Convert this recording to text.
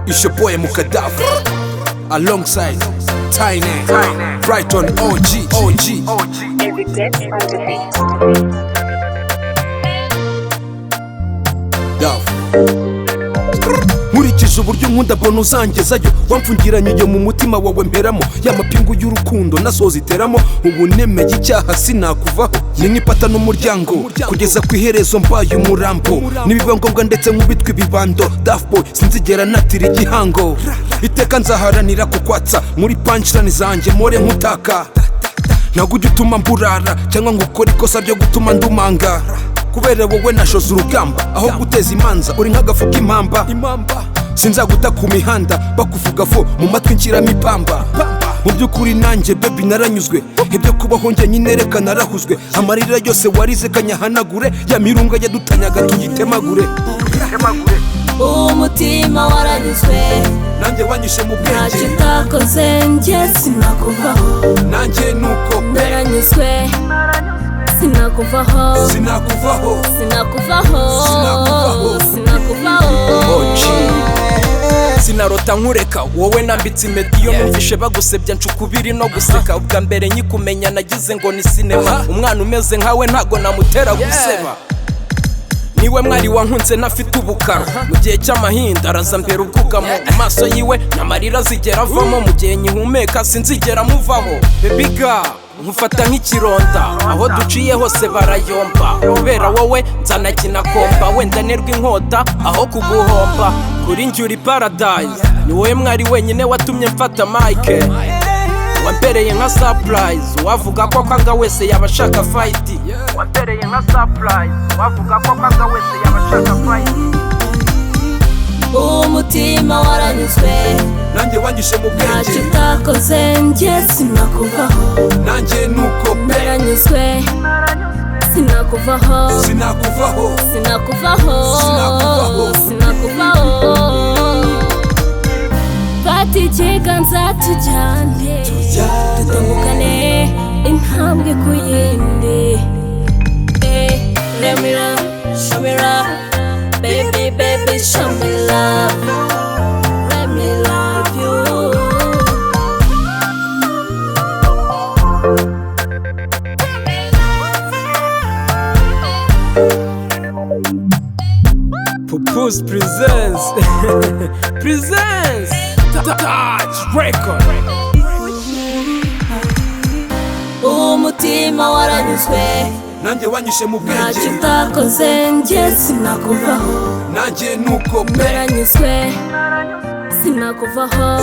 It's your boy Mukadafu alongside Tiny Brighton OG. Evidence on the beat. Nkurikije uburyo nkunda mbona uzangezayo wamfungiranye iyo mu mutima wawe mperamo y'amapingu y'urukundo nasoza iteramo ubu nemeye icyaha sinakuvaho ni nk'ipata n'umuryango kugeza ku iherezo mbaye umurambo nibiba ngombwa ndetse nk'ubitwa ibibando Daft Boy sinzigera natira igihango iteka nzaharanira kukwatsa muri punchline zanjye more nkutaka ntabwo ujya utuma mburara cyangwa ngo ukore ikosa ryo gutuma ndumanga kubera wowe nashoza urugamba aho guteza imanza uri nk'agafu k'impamba sinzaguta ku mihanda bakuvuga fo mu matwi nshyiramo ipamba mu by'ukuri nanjye baby naranyuzwe ibyo kubaho njye nyine reka narahuzwe amarira yose warize kanyahanagure ya mirunga yadutanyaga tuyitemagure umutima waranyuzwe nanjye wanyishe mu bwenge ntacyo utakoze njye sinakuvaho nanjye nuko naranyuzwe sinakuvaho sinakuvaho sinarota nkureka wowe nambitse impeta iyo numvishe bagusebya ncukubiri no guseka ubwa mbere nyikumenya nagize ngo ni sinema umwana umeze nkawe ntago namutera guseba niwe mwari wankunze nafite ubukaro mu gihe cy'amahinda araza mbere ubwugamo amaso yiwe n'amarira zigera avamo mu gihe nyihumeka sinzigera muvaho bebiga nkufata nk'ikironda aho duciye hose barayomba kubera wowe nzanakina komba wenda nerwa inkota aho kuguhomba kuri njye uri paradise ni wowe mwari wenyine watumye mfata mike wambereye nka surprise wavuga ko kanga wese yabashaka fight wambereye nka surprise wavuga ko kanga wese yabashaka fight umutima waranyuzwe nanjye wanyishe mu bwenge ntacyo utakoze njye sinakuvaho nanjye nuko naranyuzwe sinakuvaho fata ikiganza tujyane dutandukane intambwe ku yindi let me love, show me love, baby show me love, let me love you. Pupus presents Touch Record. umutima waranyuzwe nanjye wanyishe mu bwenge ntacyo utakoze njye sinakuvaho nanjye nuko naranyuzwe sinakuvaho